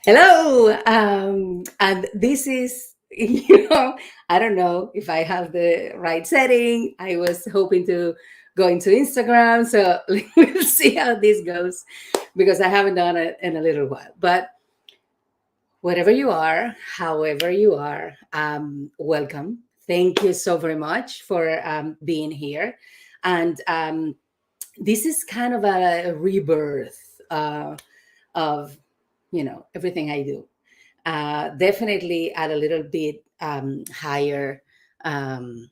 Hello, and this is, I don't know if I have the right setting. I was hoping to go into Instagram, so we'll see how this goes because I haven't done it in a little while. But wherever you are, however you are, welcome. Thank you so very much for being here. And this is kind of a rebirth of everything I do. Definitely at a little bit higher um,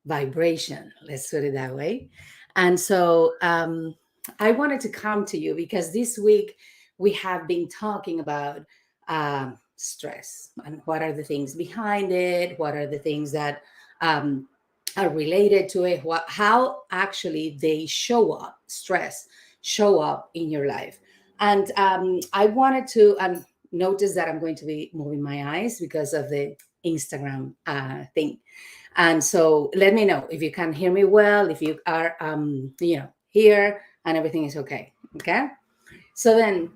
vibration, let's put it that way. And so I wanted to come to you because this week we have been talking about stress and what are the things behind it, what are the things that are related to it, how actually they show up, stress show up in your life. And I wanted to notice that I'm going to be moving my eyes because of the Instagram thing. And so let me know if you can hear me well, if you are, here and everything is okay. Okay. So then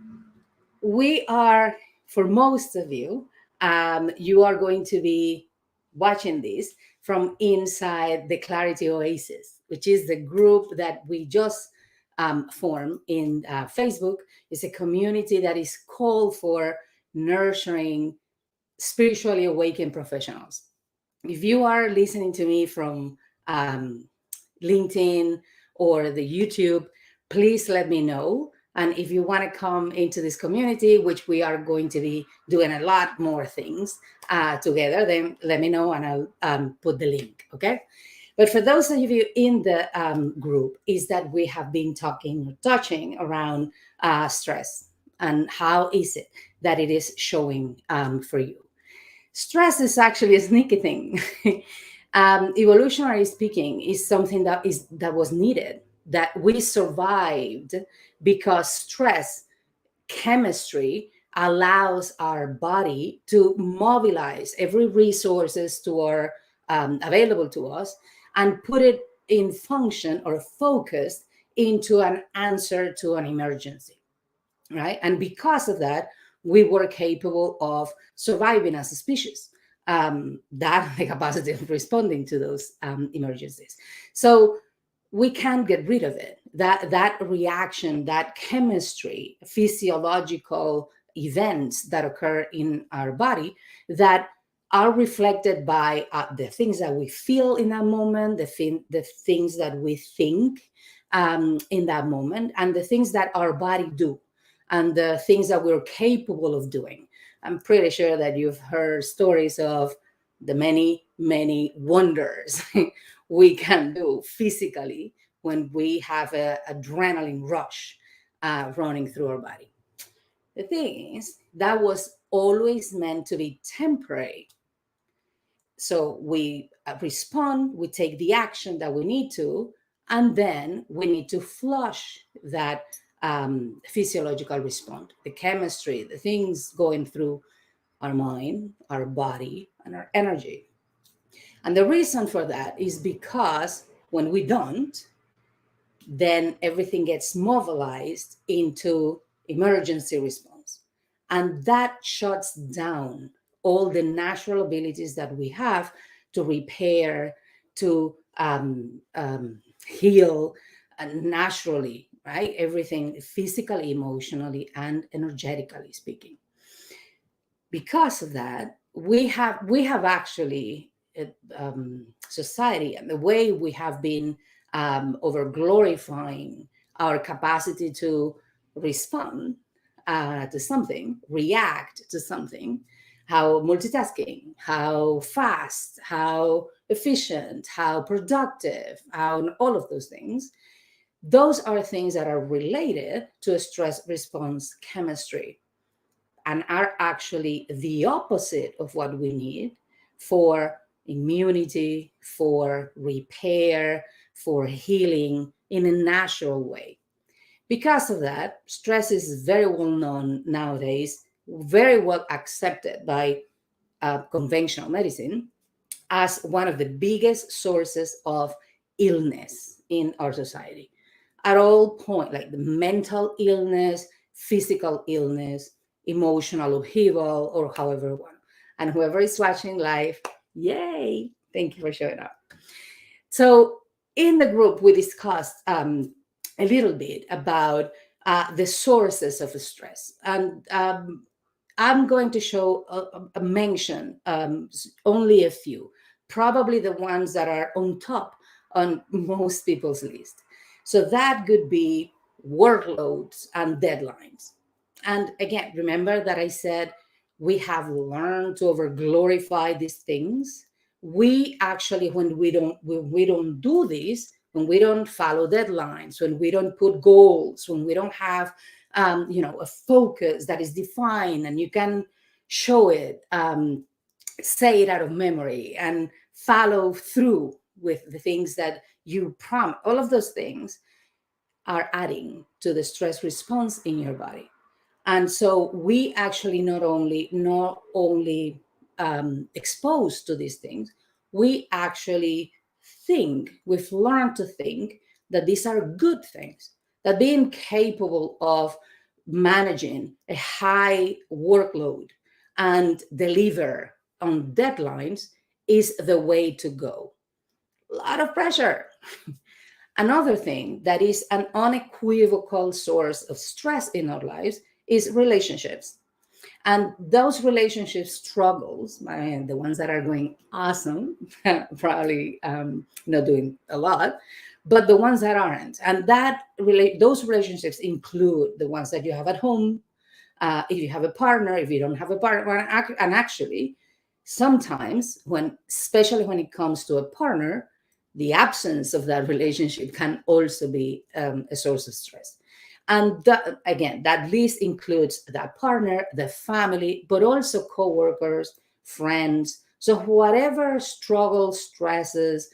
we are, for most of you, you are going to be watching this from inside the Clarity Oasis, which is the group that we just formed in Facebook. It's a community that is called for nurturing spiritually awakened professionals. If you are listening to me from LinkedIn or the YouTube, please let me know. And if you want to come into this community, which we are going to be doing a lot more things together, then let me know and I'll put the link. Okay. But for those of you in the group, is that we have been touching around stress and how is it that it is showing for you. Stress is actually a sneaky thing. Evolutionary speaking, is something that was needed, that we survived because stress chemistry allows our body to mobilize every resources to our available to us and put it in function or focused into an answer to an emergency, right? And because of that, we were capable of surviving as a species. That the capacity of responding to those emergencies. So we can't get rid of it. That reaction, that chemistry, physiological events that occur in our body that are reflected by the things that we feel in that moment, the things that we think in that moment, and the things that our body do and the things that we're capable of doing. I'm pretty sure that you've heard stories of the many, many wonders we can do physically when we have an adrenaline rush running through our body. The thing is, that was always meant to be temporary. So we respond, we take the action that we need to, and then we need to flush that physiological response, the chemistry, the things going through our mind, our body, and our energy. And the reason for that is because when we don't, then everything gets mobilized into emergency response. And that shuts down all the natural abilities that we have to repair, to heal naturally, right? Everything physically, emotionally, and energetically speaking. Because of that, we have actually society and the way we have been over glorifying our capacity to respond to something, react to something, how multitasking, how fast, how efficient, how productive, how all of those things. Those are things that are related to a stress response chemistry and are actually the opposite of what we need for immunity, for repair, for healing in a natural way. Because of that, stress is very well known nowadays, very well accepted by conventional medicine as one of the biggest sources of illness in our society. At all point, like the mental illness, physical illness, emotional upheaval, or however you want. And whoever is watching live, yay! Thank you for showing up. So in the group, we discussed a little bit about the sources of stress. And I'm going to show a mention, only a few, probably the ones that are on top on most people's list. So that could be workloads and deadlines. And again, remember that I said we have learned to over glorify these things. We actually, when we don't do this, when we don't follow deadlines, when we don't put goals, when we don't have a focus that is defined and you can show it, say it out of memory, and follow through with the things that you promise. All of those things are adding to the stress response in your body. And so we actually not only exposed to these things, we actually we've learned to think that these are good things, that being capable of managing a high workload and deliver on deadlines is the way to go. A lot of pressure. Another thing that is an unequivocal source of stress in our lives is relationships. And those relationship struggles, and the ones that are going awesome, probably not doing a lot, but the ones that aren't. And those relationships include the ones that you have at home, if you have a partner, if you don't have a partner. And actually, sometimes especially when it comes to a partner, the absence of that relationship can also be a source of stress. And again, that list includes that partner, the family, but also coworkers, friends. So whatever struggles, stresses,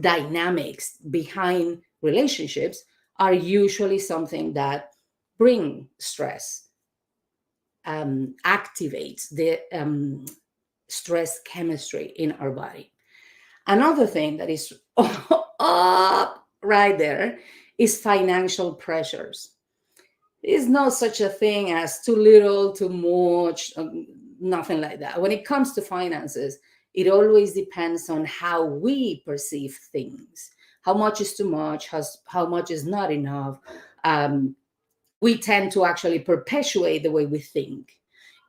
dynamics behind relationships are usually something that bring stress, activates the stress chemistry in our body. Another thing that is up right there is financial pressures. There's no such a thing as too little, too much, nothing like that. When it comes to finances, it always depends on how we perceive things. How much is too much? How much is not enough? We tend to actually perpetuate the way we think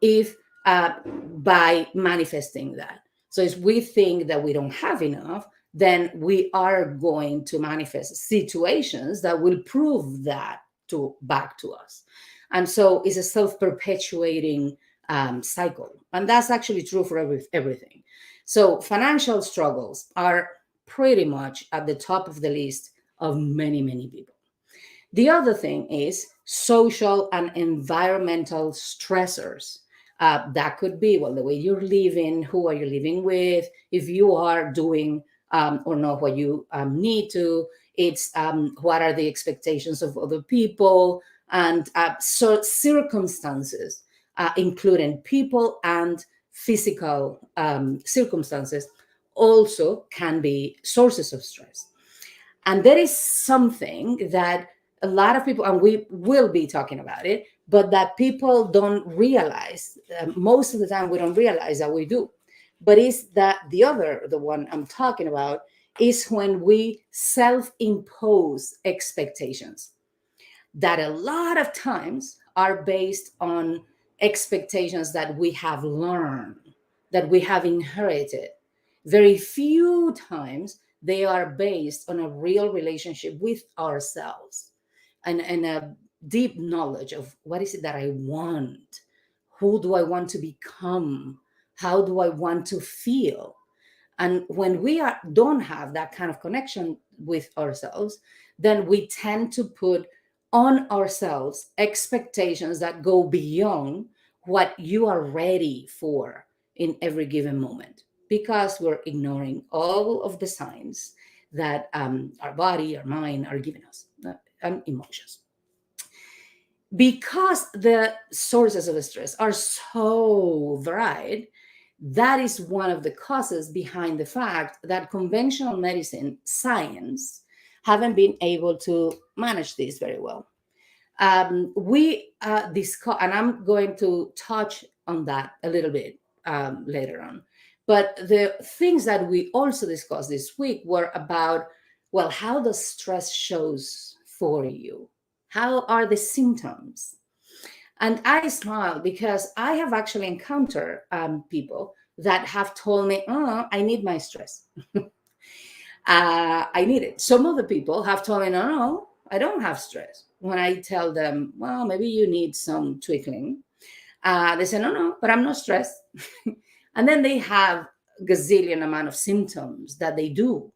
if by manifesting that. So if we think that we don't have enough, then we are going to manifest situations that will prove that back to us. And so it's a self-perpetuating cycle. And that's actually true for everything. So financial struggles are pretty much at the top of the list of many, many people. The other thing is social and environmental stressors. That could be, well, the way you're living, who are you living with, if you are doing or not what you need to. It's what are the expectations of other people, and so circumstances, including people and physical circumstances, also can be sources of stress. And there is something that a lot of people, and we will be talking about it, but that people don't realize. Most of the time, we don't realize that we do. But is that the one I'm talking about, is when we self-impose expectations that a lot of times are based on expectations that we have learned, that we have inherited. Very few times they are based on a real relationship with ourselves and a deep knowledge of what is it that I want, who do I want to become, how do I want to feel. And when don't have that kind of connection with ourselves, then we tend to put on ourselves expectations that go beyond what you are ready for in every given moment, because we're ignoring all of the signs that our body, our mind are giving us, and emotions. Because the sources of stress are so varied, that is one of the causes behind the fact that conventional medicine, science, haven't been able to manage this very well. We discuss, and I'm going to touch on that a little bit later on. But the things that we also discussed this week were about, well, how the stress shows for you. How are the symptoms? And I smile because I have actually encountered people that have told me, oh, I need my stress. I need it. Some other people have told me, no, no, I don't have stress. When I tell them, well, maybe you need some tweaking, they say, no, no, but I'm not stressed. And then they have gazillion amount of symptoms that they do,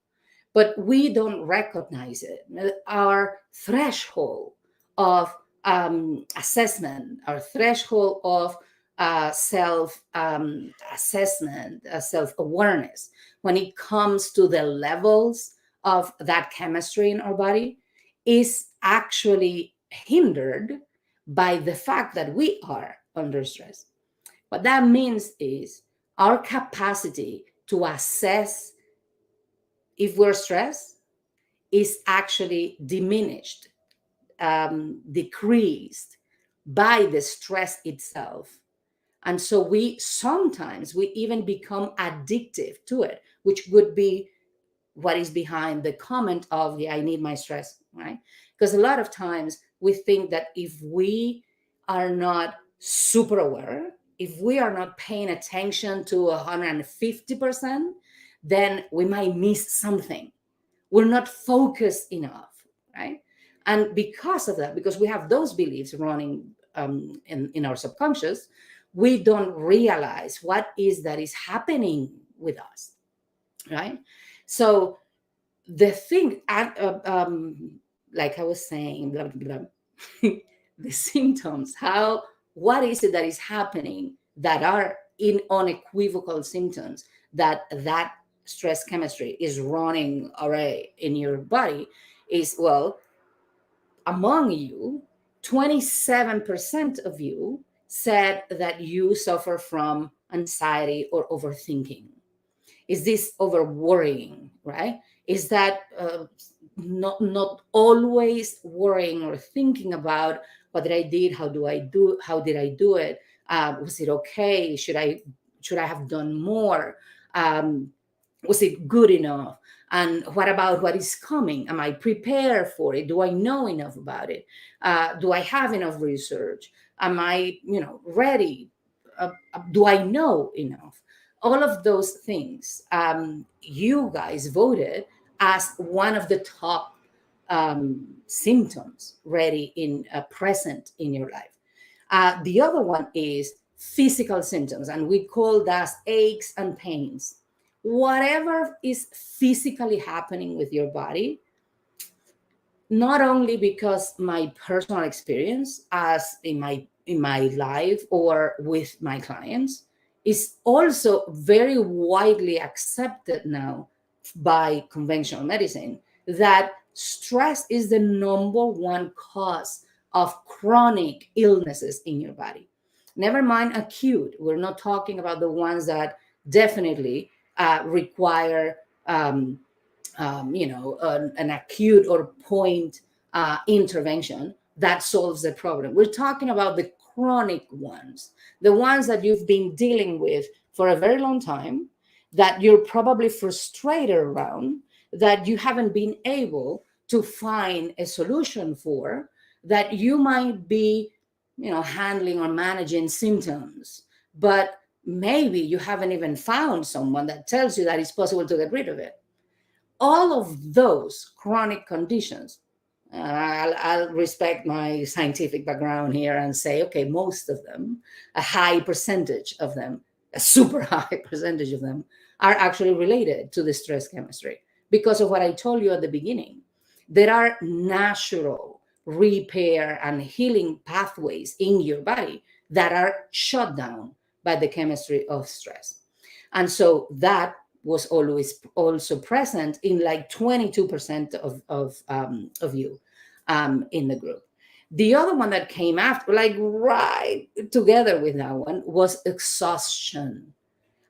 but we don't recognize it. Our threshold of assessment, our threshold of self assessment, self awareness, when it comes to the levels of that chemistry in our body, is actually hindered by the fact that we are under stress. What that means is our capacity to assess if we're stressed is actually diminished, decreased by the stress itself. And so we even become addictive to it, which would be what is behind the comment of, yeah, I need my stress, right? Because a lot of times we think that if we are not super aware, if we are not paying attention to 150%, then we might miss something. We're not focused enough, right? And because of that, because we have those beliefs running in our subconscious, we don't realize what is that is happening with us, right? So the thing, like I was saying, blah, blah, blah, the symptoms, what is it that is happening that are in unequivocal symptoms that stress chemistry is running array in your body is, well, among you, 27% of you said that you suffer from anxiety or overthinking. Is this over worrying, right? Is that not always worrying or thinking about what did I did, how did I do it, was it okay, should I have done more, was it good enough, and what about what is coming, am I prepared for it, do I know enough about it, do I have enough research, am I ready, do I know enough, all of those things. You guys voted as one of the top symptoms ready in present in your life. The other one is physical symptoms, and we call that aches and pains. Whatever is physically happening with your body, not only because my personal experience as in my life or with my clients is also very widely accepted now by conventional medicine, that stress is the number one cause of chronic illnesses in your body. Never mind acute, we're not talking about the ones that definitely require an acute or point intervention that solves the problem. We're talking about the chronic ones, the ones that you've been dealing with for a very long time, that you're probably frustrated around, that you haven't been able to find a solution for, that you might be, handling or managing symptoms, but maybe you haven't even found someone that tells you that it's possible to get rid of it. All of those chronic conditions, I'll respect my scientific background here and say, okay, most of them, a high percentage of them, a super high percentage of them, are actually related to the stress chemistry because of what I told you at the beginning. There are natural repair and healing pathways in your body that are shut down by the chemistry of stress. And so that was always also present in like 22% of you in the group. The other one that came after, like right together with that one, was exhaustion.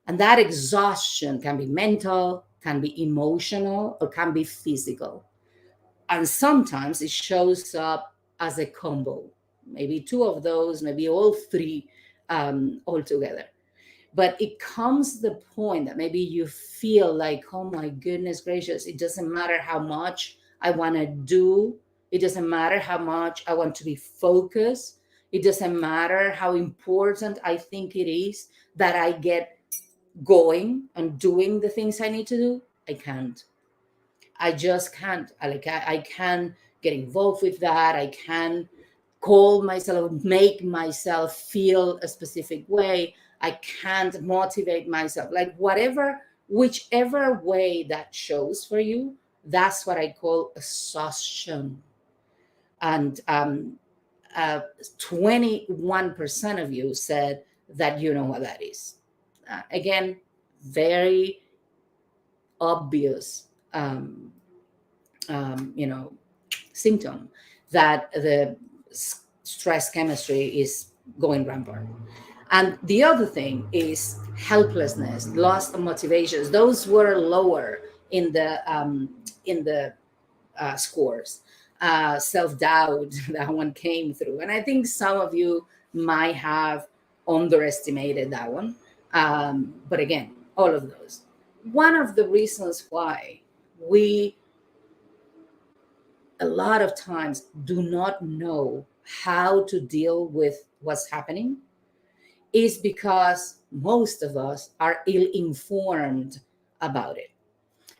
And that exhaustion can be mental, can be emotional, or can be physical. And sometimes it shows up as a combo, maybe two of those, maybe all three all together. But it comes to the point that maybe you feel like, oh my goodness gracious, it doesn't matter how much I want to do. It doesn't matter how much I want to be focused. It doesn't matter how important I think it is that I get going and doing the things I need to do. I can't. I just can't. I can get involved with that. I can call myself, make myself feel a specific way. I can't motivate myself. Like whatever, whichever way that shows for you, that's what I call exhaustion. And 21% of you said that you know what that is. Again, very obvious, you know, symptom that the stress chemistry is going rampant. And the other thing is helplessness, loss of motivations. Those were lower in the scores. Self-doubt, that one came through, and I think some of you might have underestimated that one. But again, all of those. One of the reasons why we a lot of times do not know how to deal with what's happening is because most of us are ill-informed about it.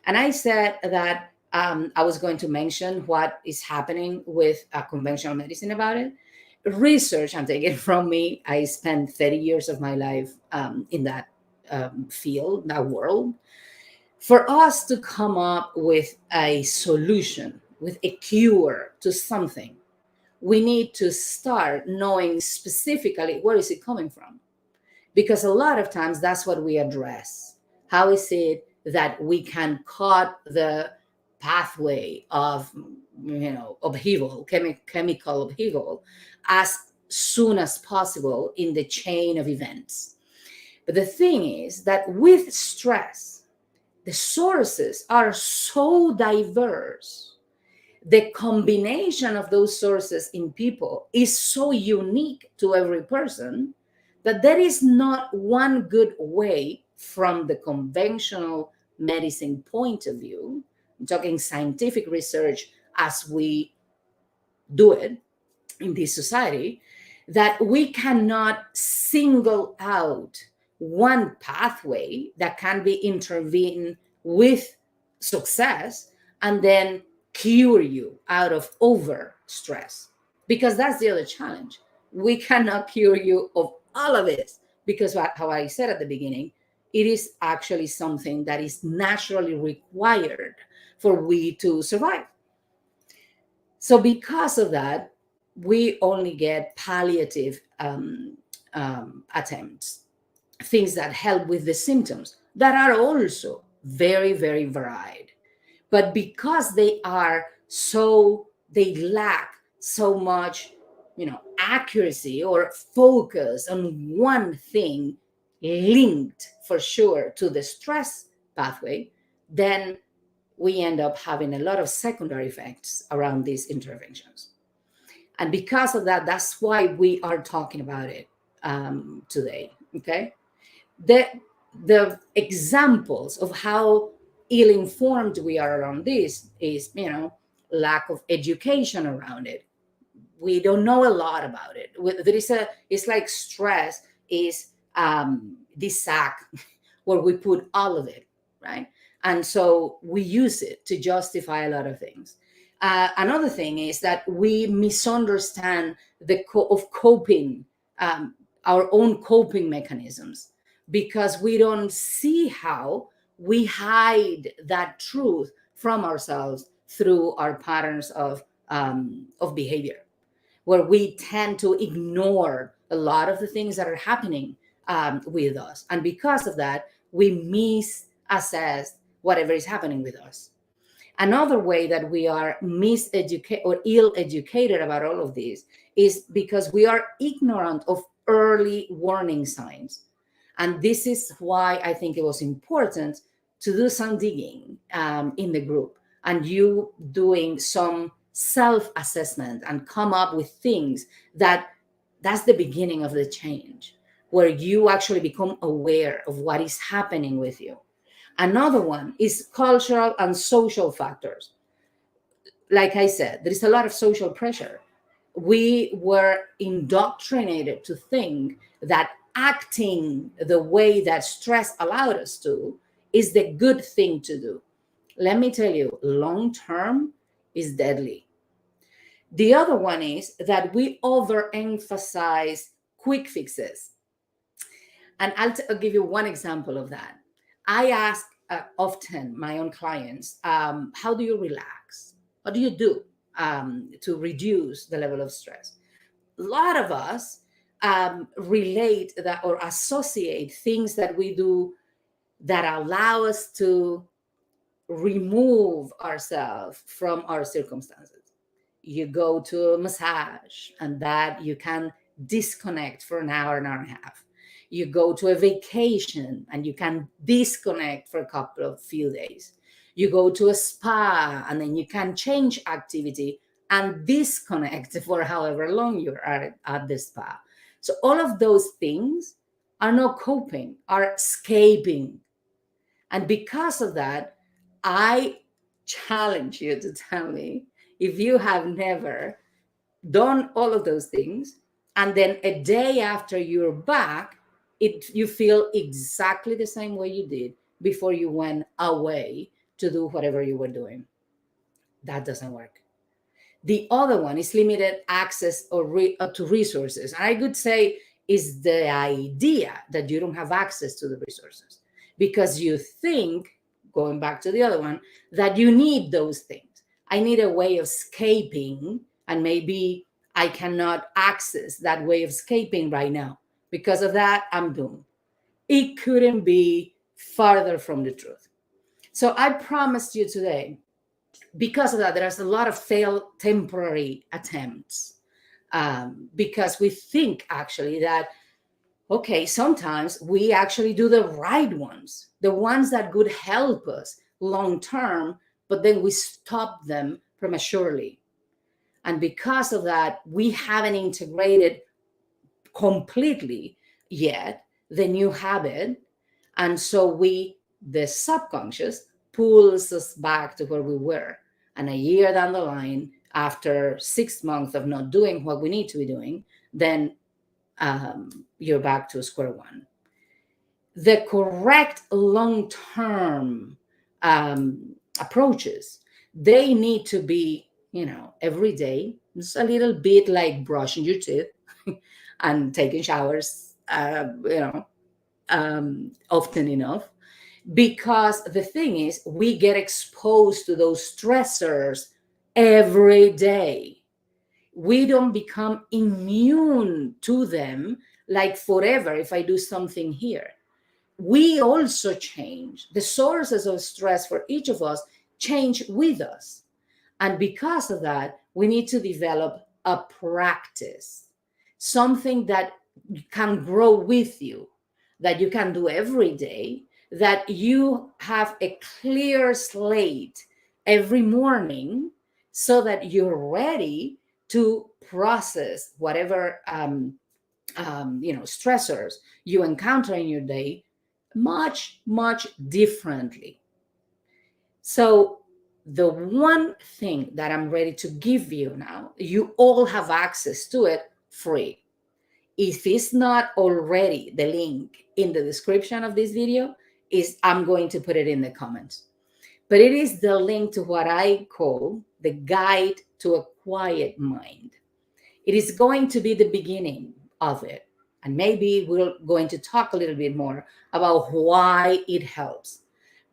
And I said that I was going to mention what is happening with conventional medicine about it. Research, I'm taking from me. I spent 30 years of my life in that field, that world. For us to come up with a solution, with a cure to something, we need to start knowing specifically where is it coming from. Because a lot of times that's what we address. How is it that we can cut the pathway of, you know, upheaval, chemical upheaval, as soon as possible in the chain of events? But the thing is that with stress, the sources are so diverse. The combination of those sources in people is so unique to every person that there is not one good way from the conventional medicine point of view. I'm talking scientific research as we do it in this society, that we cannot single out one pathway that can be intervened with success and then cure you out of over stress. Because that's the other challenge. We cannot cure you of all of this because how I said at the beginning, it is actually something that is naturally required for we to survive. So because of that, we only get palliative attempts, things that help with the symptoms that are also very, very varied. But because they are so, they lack so much, you know, accuracy or focus on one thing linked for sure to the stress pathway, then we end up having a lot of secondary effects around these interventions. And because of that, that's why we are talking about it today. Okay, the examples of how ill-informed we are around this is, you know, lack of education around it. We don't know a lot about it. There is it's like stress is this sack where we put all of it, right? And so we use it to justify a lot of things. Another thing is that we misunderstand of coping, our own coping mechanisms, because we don't see how we hide that truth from ourselves through our patterns of behavior, where we tend to ignore a lot of the things that are happening with us. And because of that, we misassess whatever is happening with us. Another way that we are miseducated or ill-educated about all of this is because we are ignorant of early warning signs. And this is why I think it was important to do some digging in the group, and you doing some self-assessment and come up with things that's the beginning of the change, where you actually become aware of what is happening with you. Another one is cultural and social factors. Like I said, there is a lot of social pressure. We were indoctrinated to think that acting the way that stress allowed us to is the good thing to do. Let me tell you, long term is deadly. The other one is that we overemphasize quick fixes. And I'll give you one example of that. I ask often my own clients, how do you relax? What do you do to reduce the level of stress? A lot of us relate that or associate things that we do that allow us to remove ourselves from our circumstances. You go to a massage and that you can disconnect for an hour and a half. You go to a vacation and you can disconnect for a couple of few days. You go to a spa and then you can change activity and disconnect for however long you are at the spa. So all of those things are not coping, are escaping. And because of that, I challenge you to tell me if you have never done all of those things, and then a day after you're back, you feel exactly the same way you did before you went away to do whatever you were doing. That doesn't work. The other one is limited access to resources. And I could say is the idea that you don't have access to the resources because you think, going back to the other one, that you need those things. I need a way of escaping, and maybe I cannot access that way of escaping right now. Because of that, I'm doomed. It couldn't be farther from the truth. So I promised you today, because of that, there's a lot of failed temporary attempts, because we think actually that, okay, sometimes we actually do the right ones, the ones that could help us long term, but then we stop them prematurely. And because of that, we haven't integrated completely yet the new habit. And so the subconscious pulls us back to where we were. And a year down the line, after 6 months of not doing what we need to be doing, then you're back to square one. The correct long-term approaches, they need to be, every day. It's a little bit like brushing your teeth and taking showers, often enough. Because the thing is, we get exposed to those stressors every day. We don't become immune to them like forever if I do something here. We also change. The sources of stress for each of us change with us. And because of that, we need to develop a practice, something that can grow with you, that you can do every day, that you have a clear slate every morning so that you're ready to process whatever stressors you encounter in your day much, much differently. So the one thing that I'm ready to give you now, you all have access to it free. If it's not already the link in the description of this video, I'm going to put it in the comments. But it is the link to what I call the guide to a quiet mind. It is going to be the beginning of it. And maybe we're going to talk a little bit more about why it helps.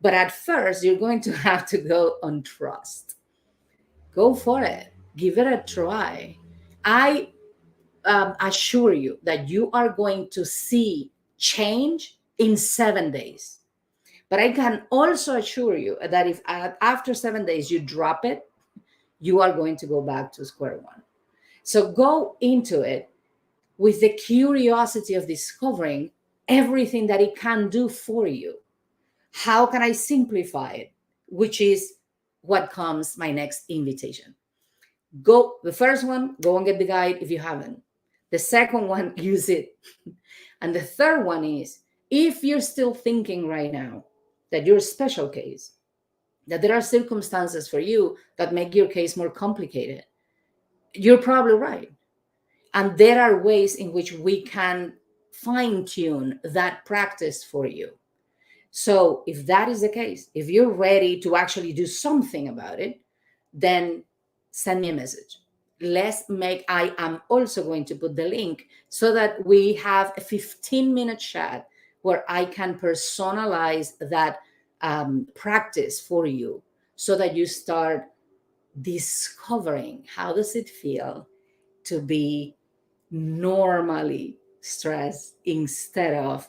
But at first, you're going to have to go on trust. Go for it. Give it a try. I assure you that you are going to see change in 7 days. But I can also assure you that if after 7 days you drop it, you are going to go back to square one. So go into it with the curiosity of discovering everything that it can do for you. How can I simplify it? Which is what comes my next invitation. Go, the first one, go and get the guide if you haven't. The second one, use it. And the third one is, if you're still thinking right now that you're a special case, that there are circumstances for you that make your case more complicated, you're probably right. And there are ways in which we can fine tune that practice for you. So if that is the case, if you're ready to actually do something about it, then send me a message. I am also going to put the link so that we have a 15-minute chat where I can personalize that practice for you so that you start discovering how does it feel to be normally stressed instead of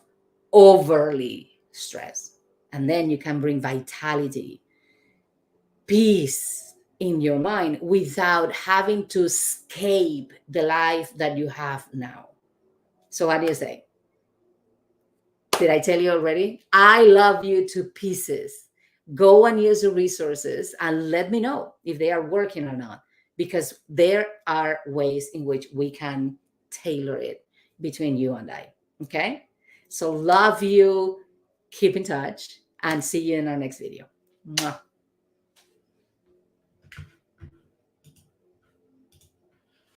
overly stressed. And then you can bring vitality, peace in your mind without having to escape the life that you have now. So what do you say? Did I tell you already? I love you to pieces. Go and use the resources and let me know if they are working or not, because there are ways in which we can tailor it between you and I. Okay? So love you, keep in touch, and see you in our next video. Mwah.